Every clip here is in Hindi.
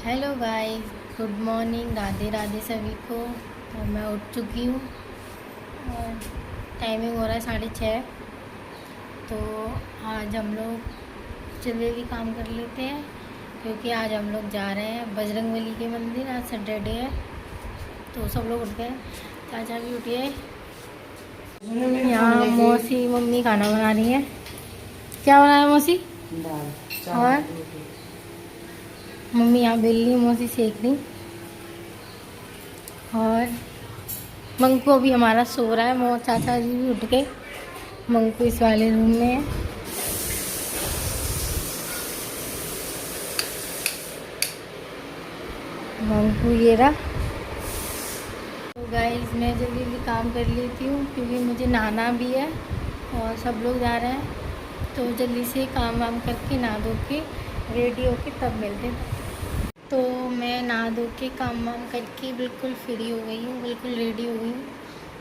Hello guys, good morning, Radhe Radhe सभी को। तो मैं उठ चुकी हूँ और टाइमिंग हो रहा है 6:30। तो आज हम लोग चले भी काम कर लेते हैं क्योंकि आज हम लोग जा रहे हैं बजरंगबली के मंदिर। आज सैटरडे है तो सब लोग उठ गए, चाचा भी उठे। यहाँ मौसी मम्मी खाना बना रही है। क्या बनाया मौसी? दाल। और मम्मी यहाँ बेल रही, मौसी सेक रही। और मंकू अभी हमारा सो रहा है। चाचा जी भी उठ के, मंकू इस वाले रूम में है। मंकू ये रहा। तो गाइस मैं जल्दी जल्दी काम कर लेती हूँ क्योंकि मुझे नहाना भी है और सब लोग जा रहे हैं। तो जल्दी से काम वाम करके नहा धो के रेडी होके तब मिलते हैं। तो मैं नहा धो के काम वाम करके बिल्कुल फ्री हो गई हूँ, बिल्कुल रेडी हो गई हूँ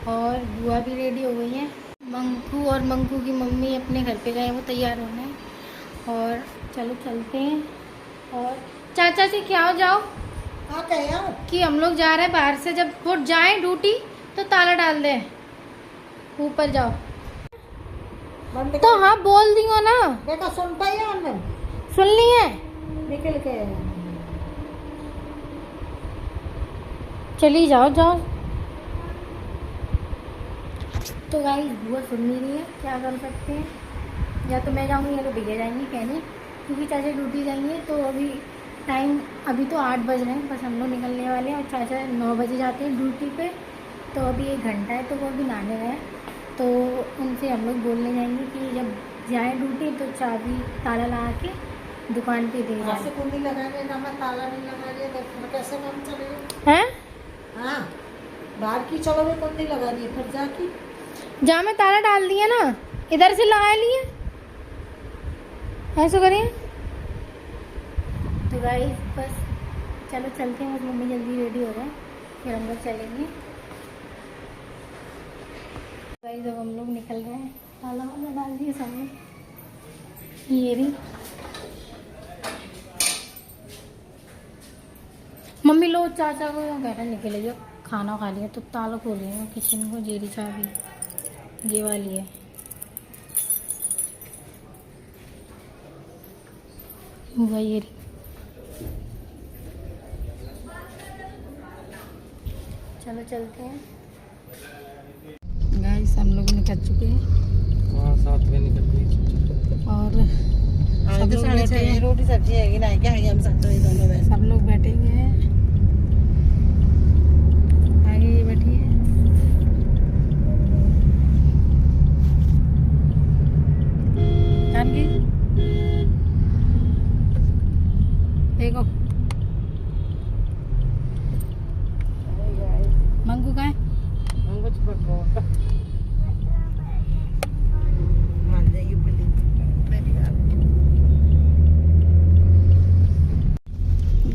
और बुआ भी रेडी हो गई है। मंकू और मंकू की मम्मी अपने घर पे गए, वो तैयार होना है। और चलो चलते हैं। और चाचा से क्या हो जाओ कि हम लोग जा रहे हैं बाहर से, जब वो जाए ड्यूटी तो ताला डाल दे, ऊपर जाओ। तो हाँ बोल दी हो ना बेटा, सुन पाई है? सुन ली है, निकल के चली जाओ जाओ। तो गाइस बुआ सुन नहीं रही है, क्या कर सकते हैं। या तो मैं जाऊंगी या तो भैया जाएंगे कहने, क्योंकि चाचा ड्यूटी जाएंगे। तो अभी तो 8 बज रहे हैं, बस हम लोग निकलने वाले हैं। और चाचा 9 बजे जाते हैं ड्यूटी पे। तो अभी 1 घंटा है तो वो अभी नहाने गए। तो उनसे हम लोग बोलने जाएंगे कि जब जाए ड्यूटी तो चाबी ताला लगा के दुकान पे दे जाए। ऐसे कुंडी लगाने ना, मैं ताला नहीं लगा रही है तो कैसे काम चलेगा? हैं? हाँ, बाहर की चलो में कुंडी लगा रही है, फिर जाके जहाँ में ताला डाल दिया ना, इधर से लगा लिए, ऐसा करिए। तो गाइस बस चलो चलते हैं। बस मम्मी जल्दी रेडी हो गए, फिर हम लोग चलेंगे। गाइस अब हम लोग निकल रहे हैं, ताला वाला डाल दिए सामने, ये भी। मम्मी लो, चाचा को कह रहे निकले जो खाना खा लिया तो ताला खोलिए किचन को। जेरी चाबी ये वाली है। ये चलो चलते हैं। गाइस हम लोग निकल चुके हैं। साथ में निकल गई। और सब लोग बैठे हैं। रोटी सब्जी है कि नहीं, क्या है हम सब लोग बैठेंगे हैं। आगे ये बैठी है। जानकी देखो, मंगू का है।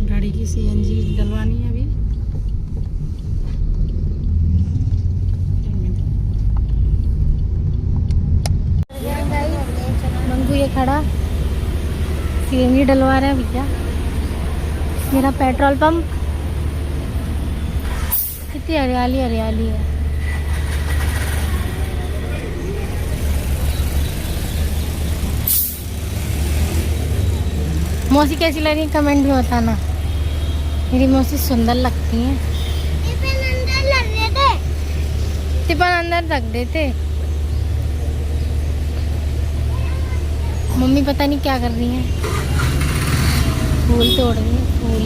गाड़ी की CNG डलवानी है अभी। मंगू ये खड़ा CNG डलवा रहा है भैया। मेरा पेट्रोल पंप, कितनी हरियाली हरियाली है। मौसी कैसी लगी कमेंट में बताना। मेरी मौसी सुंदर लगती हैं। टिफिन अंदर रख देते। मम्मी पता नहीं क्या कर रही हैं, फूल तोड़ रही हैं, फूल।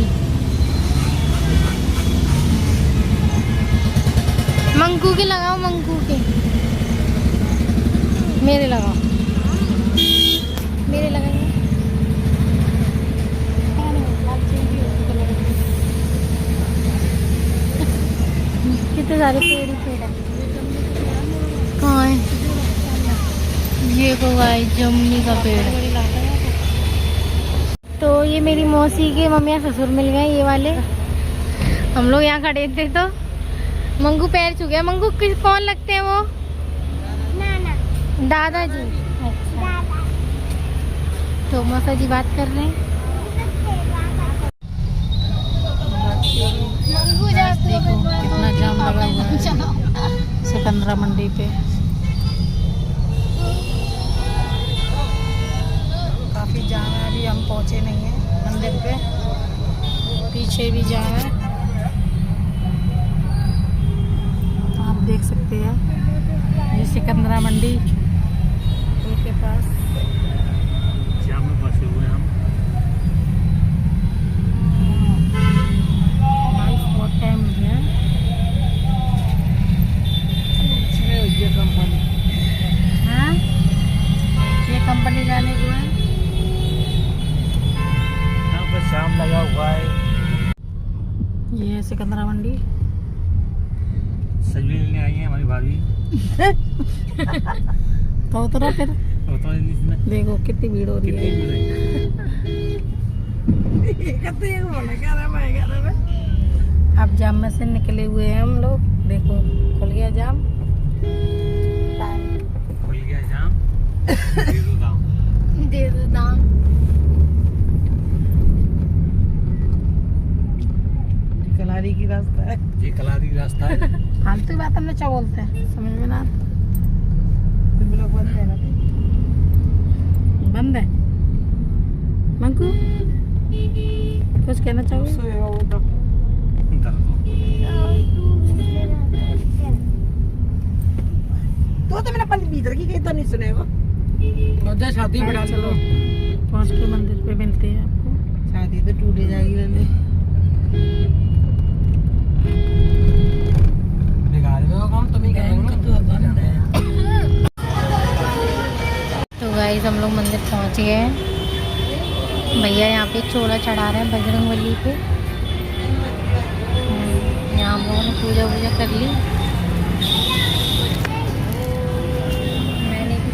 मंकू के लगाओ, मंकू के। मेरे लगाओ, मेरे लगाइए। कितने सारे पेड़ ही पेड़ है। कहाँ है? ये को गाय जमुनी का पेड़ है। तो ये मेरी मौसी के मम्मी या ससुर मिल गए, ये वाले। हम लोग यहाँ खड़े थे तो मंगू पैर छू गया। मंगू कौन लगते हैं वो? नाना, दादाजी। अच्छा, तो मौसा जी बात कर रहे हैं। सिकंदरा मंडी पे। काफ़ी जाम है, अभी हम पहुँचे नहीं हैं मंदिर पे, पीछे भी जाम है। आप देख सकते हैं ये सिकंदरा मंडी पुल के पास जाम में फंसे हुए हैं हम। बहुत टाइम हो गया। ये कंपनी हाँ, ये कंपनी जाने को है। यहाँ पर शाम लगा हुआ है। ये है सिकंदरा मंडी। सब्जी लेने आई है हमारी भाभी। तो उतरो फिर, तो इसमें देखो कितनी भीड़ हो रही कितनी है। भीड़ है। अब जाम में से निकले हुए हैं हम लोग। देखो खुल गया जाम। खुल गया जाम। दे दो दाम। दे दो दाम। कलारी की रास्ता है। ये कलारी रास्ता है। फालतू बात हम लोग क्या बोलते हैं, समझ में ना आता। तुम लोग बंद है ना? बंद है। मंकू कुछ कहना चाहोगे? सोएगा वो तो। तो मैंने अपन भीतर की कहीं तो नहीं सुनेगा। शादी बढ़ा चलो। पहुँच के मंदिर पे मिलते हैं आपको। शादी तो टूटे जाएगी मैंने। तो गाइस हम लोग मंदिर पहुंच गए हैं। भैया यहाँ पे चोला चढ़ा रहे हैं बजरंगबली पे। यहाँ हम लोगों ने पूजा वूजा कर ली। मैंने भी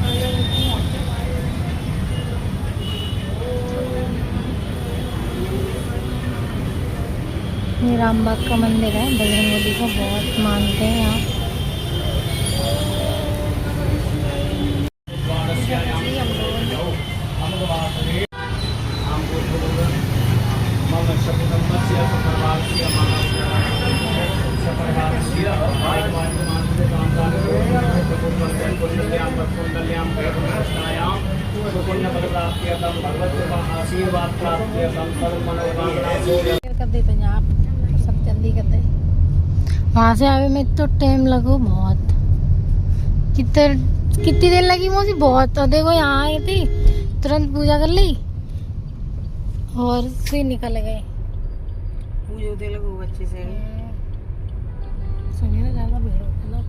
ये रामबाग का मंदिर है, बजरंगबली को बहुत मानते हैं यहाँ। कर देते हैं आप सब जल्दी कर दे। वहाँ से आवे में तो टाइम लगो बहुत। कितनी देर लगी मुझे बहुत। और देखो यहाँ आई थी, तुरंत पूजा कर ली और फिर निकल गए। पूजे होते लगो अच्छे से। सवेरे ज़्यादा भीड़ होती है ना।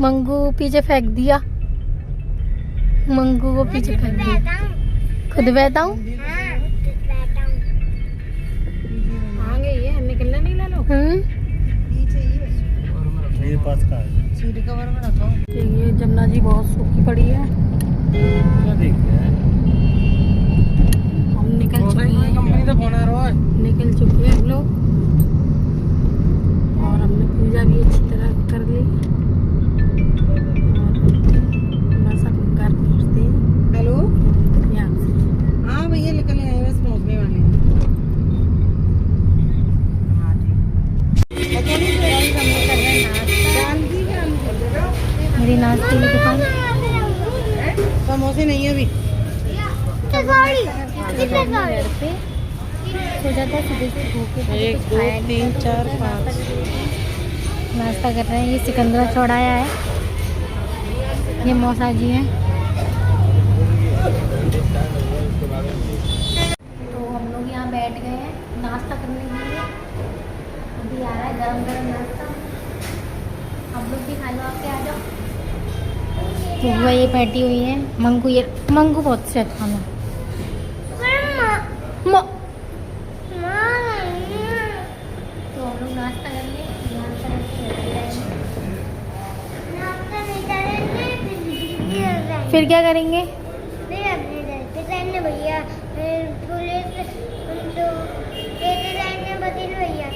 मंगू पीछे फेंक दिया। मंगू को पीछे फेंक दिया। खुद बैठा हूँ। आ गई है, निकलना नहीं ला लो। पीछे ही मेरे पास का है। सीट कवर में रखो। ये जमुना जी बहुत सूखी पड़ी है। क्या देख रहे हैं? हम निकल चुके हैं। कंपनी तो फोन आ रहा है। निकल चुके हैं हम लोग और हमने पूजा भी अच्छी तरह कर ली। और बस अब घर पहुँचते हैं। हेलो। यहाँ से हाँ भैया निकल आए, बस पहुँचने वाले हैं। हाँ ठीक। हमने कर रहे हैं नाश्ता। जानती है हम। मेरी नाश्ते की दुकान। समोसे नहीं है अभी। घर पे सोचा था सुबह से भूखे थे, 1 कुछ 2 खाया नहीं 3 था, 4 तो 5। नाश्ता कर रहे हैं। ये सिकंदरा चौड़ाया है। ये मौसा जी हैं। तो हम लोग यहाँ बैठ गए हैं नाश्ता करने के लिए। अभी आ रहा है गरम गरम नाश्ता। आप लोग भी खा लो, आपके आ जाओ। तो वो ये बैठी हुई है। मंगू बहुत से खाना। तो हम लोग नाश्ता कर लिए। नाश्ता करके फिर क्या करेंगे? भैया पुलिस भैया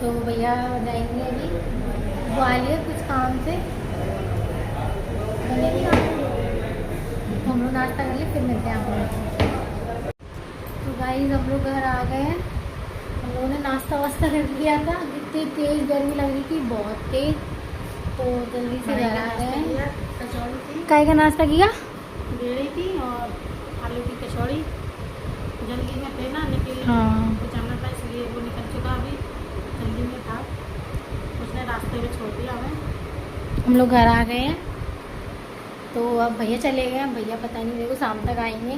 तो भैया जाएंगे अभी ग्वालियर कुछ काम से। तो हम लोग नाश्ता कर लिए, फिर मिलते हैं आप लोग। तो गाइस हम लोग घर आ गए हैं। हम लोगों ने नाश्ता वास्ता कर लिया था। इतनी तेज़ गर्मी लग रही थी, बहुत तेज़, तो जल्दी से घर आ गए हैं। कचौड़ी थी, काय का नाश्ता किया? बेड़ी थी और आलू की कचौड़ी। जल्दी में थे ना, निकल हाँ। तो जाना था, इसलिए वो निकल चुका। अभी जल्दी में था, उसने रास्ते में छोड़ दिया हमें। हम लोग घर आ गए हैं, तो अब भैया चले गए हैं। भैया पता नहीं मेरे को शाम तक आएंगे।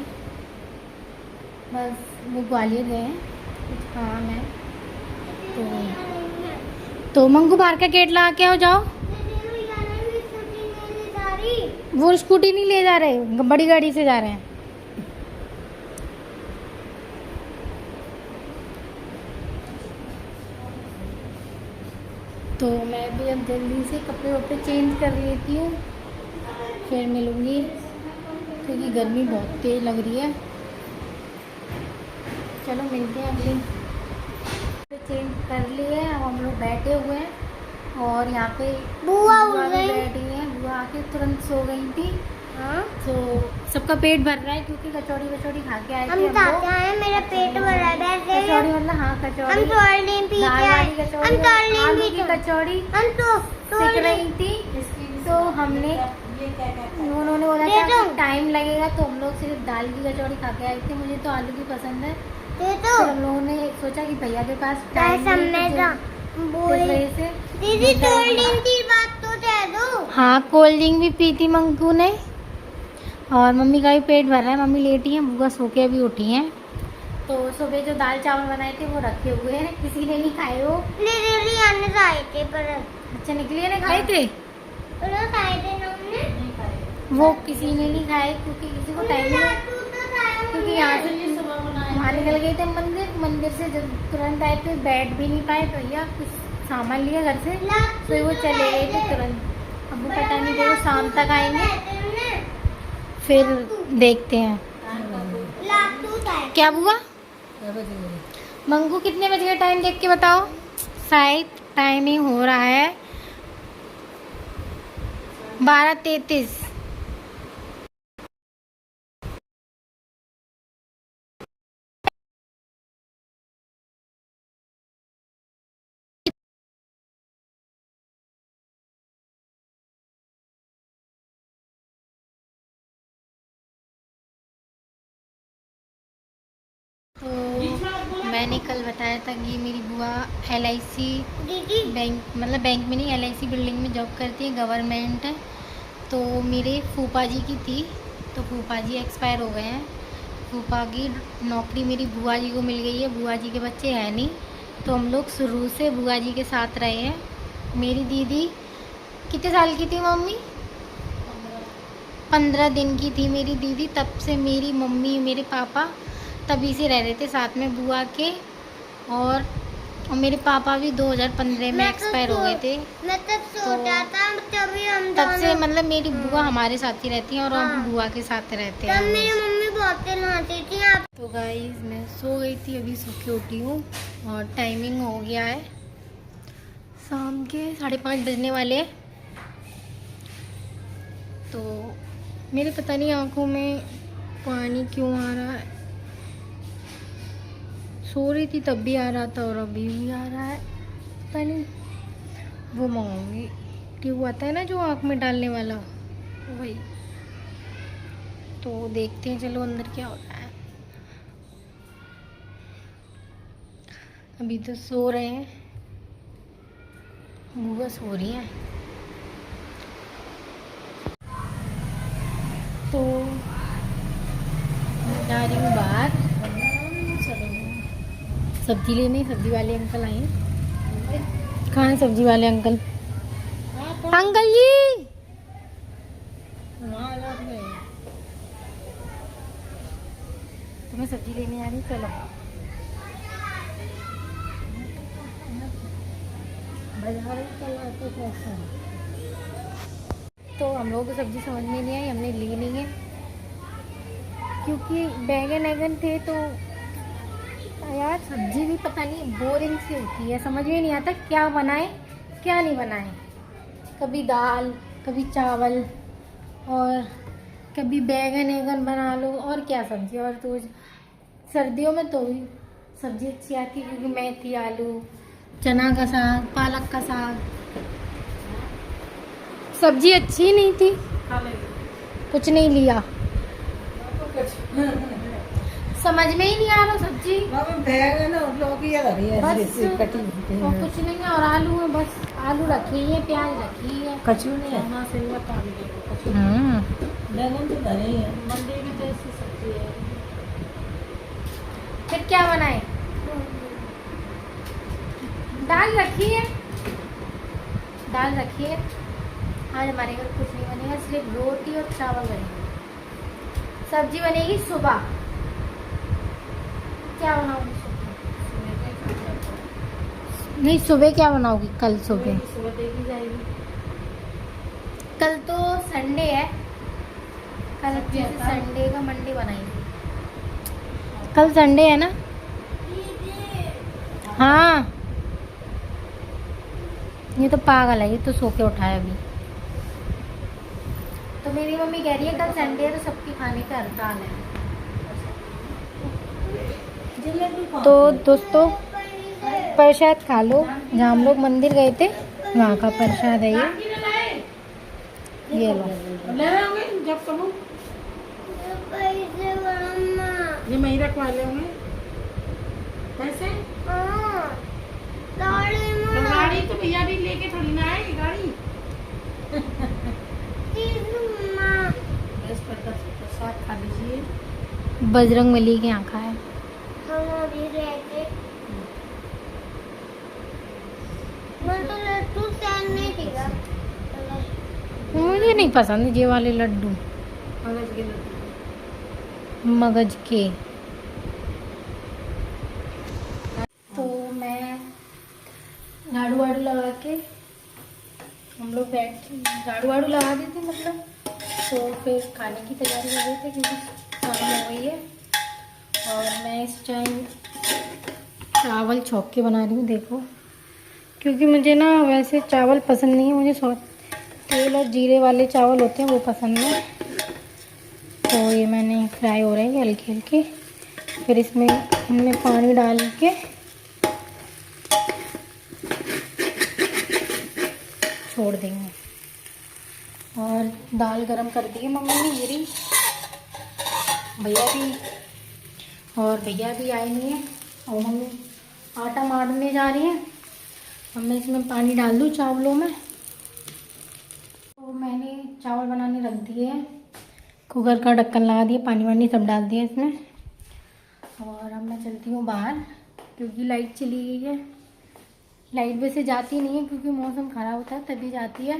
बस वो ग्वालियर गए हैं, कुछ काम है। तो मंगू बाहर का गेट लगा के आओ, जाओ। वो स्कूटी नहीं ले जा रहे, बड़ी गाड़ी से जा रहे हैं। तो मैं भी अब जल्दी से कपड़े वपड़े चेंज कर लेती हूँ, फिर मिलूँगी, क्योंकि गर्मी बहुत तेज़ लग रही है। चलो मिलते हैं अगले। चेंज कर लिए, अब हम लोग बैठे हुए हैं और यहाँ पे बुआ उठ भी गई। बैठी है। बुआ आके तुरंत सो गई थी। हाँ? तो सबका पेट भर रहा है, क्योंकि कचौड़ी वचौड़ी खा के आए थे हम लोग। खाते हैं, मेरा पेट भर रहा है वैसे। कचौड़ी मतलब हाँ, हम कचौड़ी, तोड़ने पी दाल के आए। वाली कचौड़ी, हम तोड़ने आलू भी की थे। कचौड़ी हम तो सिक तोड़ने रही थी। तो हमने, उन्होंने बोला दे था दो। टाइम लगेगा, तो हम लोग सिर्फ दाल की कचौड़ी खा के आए थे। मुझे तो आलू की पसंद है, दे तो दो। हम लोगों ने सोचा कि भैया के पास मैं टाइम नहीं है, समझेगा। तो इस बोले वजह से दीदी कोल्ड ड्रिंक की बात तो दे दो। हाँ, कोल्ड ड्रिंक भी पी थी मंकू ने। और मम्मी का भी पेट भर रहा है, मम्मी लेटी हैं, बुआ सो के अभी उठी हैं। तो सुबह जो दाल चावल बनाए थे वो रखे हुए हैं, किसी ने नहीं खाए वो। दीदी आने से आए थे पर अच्छा, निकली ने खाए थे रोज आए थे ना हमने। वो, किसी ने नहीं खाए क्योंकि किसी को टाइम नहीं, क्योंकि यहाँ से वहाँ निकल गए थे मंदिर। मंदिर से जब तुरंत आए थे, बैठ भी नहीं पाए भैया, कुछ सामान लिया घर से, तो वो चले गए थे तुरंत। अब वो पता नहीं, देखो शाम तक आएंगे, फिर देखते हैं क्या हुआ। मंगू कितने बजे का टाइम देख के बताओ। शायद टाइमिंग हो रहा है 12:33। तो मैंने कल बताया था कि मेरी बुआ LIC दीदी बैंक, मतलब बैंक में नहीं, LIC बिल्डिंग में जॉब करती है, गवर्नमेंट है। तो मेरे फूफा जी की थी, तो फूफा जी एक्सपायर हो गए हैं। फूफा की नौकरी मेरी बुआ जी को मिल गई है। बुआ जी के बच्चे हैं नहीं, तो हम लोग शुरू से बुआ जी के साथ रहे हैं। मेरी दीदी कितने साल की थी मम्मी? 15 दिन की थी मेरी दीदी। तब से मेरी मम्मी, मेरे पापा तभी से रह रहे थे साथ में बुआ के। और मेरे पापा भी 2015 में एक्सपायर हो गए थे। मैं तब सोता था, तभी हम तब से दोनों। मतलब मेरी बुआ हमारे साथ ही रहती हैं और हम हाँ। बुआ के साथ रहते तब मेरी हैं। मम्मी बहुत नहाती थी। आप तो गाइस मैं सो गई थी, अभी सो के उठी हूँ और टाइमिंग हो गया है शाम के 5:30 बजने वाले हैं। तो मेरे पता नहीं आँखों में पानी क्यों आ रहा है। सो रही थी तब भी आ रहा था और अभी भी आ रहा है, पता नहीं। वो मंगाऊंगी, ट्यूब आता है ना जो आँख में डालने वाला, वही। तो देखते हैं, चलो अंदर क्या हो रहा है। अभी तो सो रहे हैं, बुआ सो रही है। तो मैं जा रही हूँ बाहर सब्जी लेने। सब्जी वाले अंकल आए हैं। कहाँ है सब्जी वाले अंकल? अंकल जी, तो मैं सब्जी लेने आ रही हूँ, चलो। तो हम लोगों को सब्जी समझ में नहीं आई, हमने ली नहीं है, क्योंकि बैगन वैगन थे। तो यार सब्जी भी पता नहीं बोरिंग सी होती है, समझ में नहीं आता क्या बनाए क्या नहीं बनाए। कभी दाल, कभी चावल, और कभी बैगन वैगन बना लो, और क्या सब्जी। और तो सर्दियों में तो सब्जी अच्छी आती है क्योंकि मेथी, आलू, चना का साग, पालक का साग। सब्जी अच्छी नहीं थी, खा ले कुछ नहीं लिया, समझ में ही नहीं आ रहा सब्जी। बैगन और लौकी है बस ऐसी कटी हुई और है। कुछ नहीं है, और आलू है बस। आलू रखी है, प्याज रखी है। कचू नहीं है। वहाँ से हुआ पानी देखो कचौड़ी। बैगन तो धरे ही है। मंडी में तो ऐसी सब्जी है। फिर क्या बनाए? दाल रखी है, दाल रखी है। आज हमारे घर कुछ नहीं बनेगा, सिर्फ रोटी और चावल बनेगी। सब्जी बनेगी सुबह। क्या बनाओगी सुबह? नहीं, सुबह क्या बनाओगी? कल सुबह? सुबह देखी जाएगी। कल तो संडे है, कल संडे का मंडे बनाएंगे। कल संडे है ना? हाँ, ये तो पागल है, ये तो सो के उठा है अभी। तो मेरी मम्मी कह रही है कल संडे है तो सबके खाने का हड़ताल है। तो दोस्तों प्रसाद खा लो, जहाँ हम लोग मंदिर गए थे वहाँ का प्रसाद है ये लो। ले रहे होंगे जब कहूँ पैसे मम्मा। ये मैं ही रखवा ले होंगे पैसे। हाँ, गाड़ी तो में गाड़ी तो भैया भी लेके थोड़ी ना आएगी गाड़ी। मम्मा। बस प्रसाद खा लीजिए। बजरंग बली के यहाँ का है। हम अभी रहते मैं तो लड्डू सैन नहीं पीगा। मुझे नहीं पसंद ये वाले लड्डू, मगज के लड्डू। मगज के। तो मैं झाड़ू वाड़ू लगा के हम लोग झाड़ू वाड़ू लगा दी थी मतलब। तो फिर खाने की तैयारी कर रहे थे क्योंकि शाम हो गई है। और मैं इस टाइम चावल छौंक के बना रही हूँ, देखो। क्योंकि मुझे ना वैसे चावल पसंद नहीं है, मुझे तेल और जीरे वाले चावल होते हैं वो पसंद है। तो ये मैंने फ्राई हो रहे हैं हल्के हल्के। फिर इनमें पानी डाल के छोड़ देंगे। और दाल गरम कर दी है मम्मी ने मेरी। भैया भी आए नहीं है और मम्मी आटा मारने जा रही है। अब मैं इसमें पानी डाल दूँ चावलों में। तो मैंने चावल बनाने रख दिए हैं, कुकर का ढक्कन लगा दिया, पानी वानी सब डाल दिया इसमें। और अब मैं चलती हूँ बाहर क्योंकि लाइट चली गई है। लाइट वैसे जाती नहीं है क्योंकि मौसम ख़राब होता है तभी जाती है।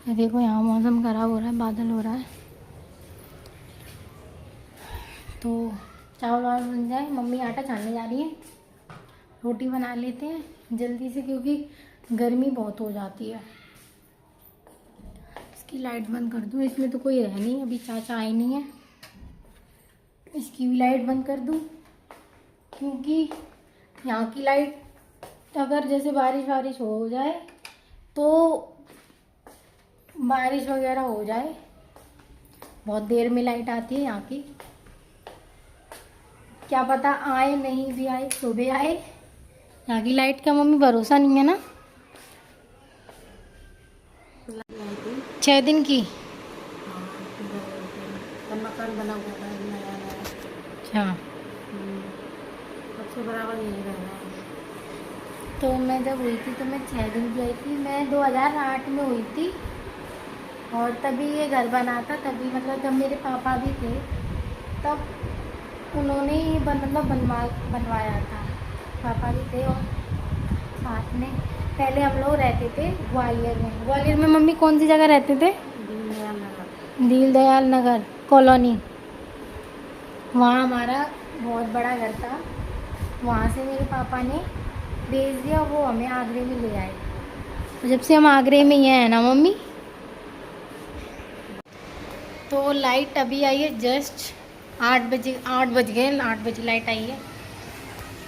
ये देखो यहाँ मौसम ख़राब हो रहा है, बादल हो रहा है। तो चावल वावल बन जाए, मम्मी आटा छानने जा रही है। रोटी बना लेते हैं जल्दी से क्योंकि गर्मी बहुत हो जाती है। इसकी लाइट बंद कर दूँ, इसमें तो कोई है नहीं, अभी चाचा आए नहीं है। इसकी भी लाइट बंद कर दूँ क्योंकि यहाँ की लाइट अगर जैसे बारिश वारिश हो जाए तो बारिश वगैरह हो जाए बहुत देर में लाइट आती है यहाँ की। क्या पता आए नहीं भी आए, सुबह आए। यहाँ की लाइट का मम्मी भरोसा नहीं है ना। 6 दिन की। मकान बना हुआ था नया नया। अच्छा, सबसे बराबर यही रहना है। तो मैं जब हुई थी तो मैं 6 दिन की आई थी। मैं 2008 में हुई थी और तभी ये घर बना था। तभी मतलब जब मेरे पापा भी थे तब उन्होंने ही बनवाया था। पापा भी थे और साथ में पहले हम लोग रहते थे ग्वालियर में। ग्वालियर में मम्मी कौन सी जगह रहते थे? दीनदयाल नगर कॉलोनी। वहाँ हमारा बहुत बड़ा घर था। वहाँ से मेरे पापा ने भेज दिया, वो हमें आगरे में ले आए। तो जब से हम आगरे में ही हैं ना मम्मी। तो लाइट अभी आई है जस्ट 8 बज गए। 8 बजे लाइट आई है।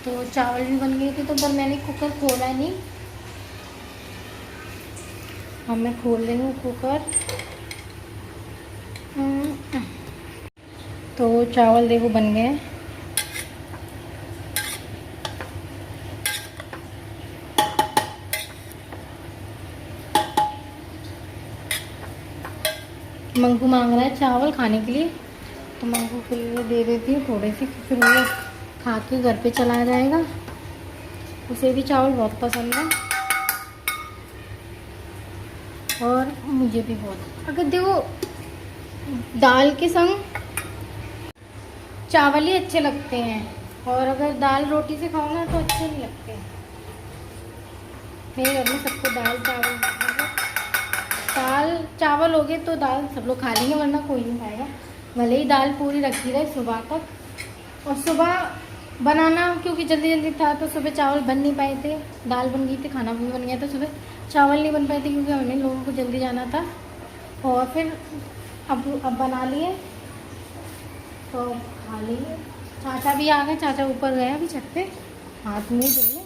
तो चावल भी बन गए थे तो पर मैंने कुकर खोला नहीं। अब मैं खोल रही हूँ कुकर। तो चावल देखो बन गए। मंगू मांग रहा है चावल खाने के लिए, तो मंगू के लिए दे देती हूँ थोड़े से, फिर वो खा के घर पे चला जाएगा। उसे भी चावल बहुत पसंद है और मुझे भी बहुत। अगर देखो दाल के संग चावल ही अच्छे लगते हैं, और अगर दाल रोटी से खाओ ना तो अच्छे नहीं लगते। मेरे घर में सबको दाल चावल, दाल चावल हो गए तो दाल सब लोग खा लेंगे, वरना कोई नहीं खाएगा। भले ही दाल पूरी रखी रहे सुबह तक, और सुबह बनाना क्योंकि जल्दी जल्दी था तो सुबह चावल बन नहीं पाए थे, दाल बन गई थी, खाना भी बन गया था, सुबह चावल नहीं बन पाए थे क्योंकि हमने लोगों को जल्दी जाना था। और फिर अब बना लिए तो खा लिए। चाचा भी आ गए, चाचा ऊपर गए अभी छत पे हाथ मुँह धुलने,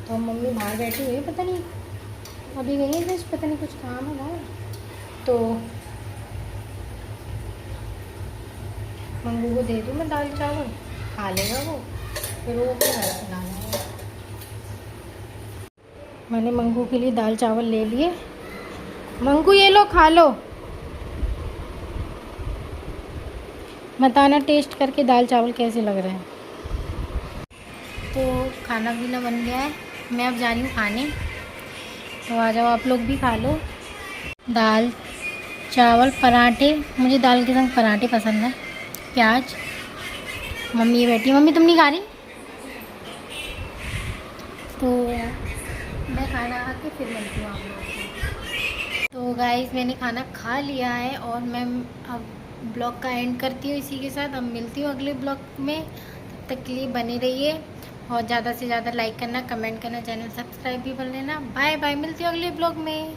तो मम्मी बाहर बैठी हुई है, पता नहीं अभी गई है, पता नहीं कुछ काम है बाहर। तो मंगू को दे दूँ मैं दाल चावल, खा लेगा वो, फिर वो अपने घर से ला लेगा। मैंने मंगू के लिए दाल चावल ले लिए। मंगू ये लो खा लो, बताना टेस्ट करके दाल चावल कैसे लग रहे हैं। तो खाना पीना बन गया है, मैं अब जा रही हूँ खाने, तो आ जाओ आप लोग भी खा लो। दाल चावल पराठे, मुझे दाल के संग पराठे पसंद है, प्याज। मम्मी ये बैठी, मम्मी तुम नहीं खा रही? तो मैं खाना खा के फिर मिलती हूँ आप लोगों को। तो गाइस मैंने खाना खा लिया है और मैं अब ब्लॉग का एंड करती हूँ इसी के साथ। अब मिलती हूँ अगले ब्लॉग में, तब तक के लिए बने रहिए और ज़्यादा से ज़्यादा लाइक करना, कमेंट करना, चैनल सब्सक्राइब भी कर लेना। बाय बाय, मिलती हूँ अगले ब्लॉग में।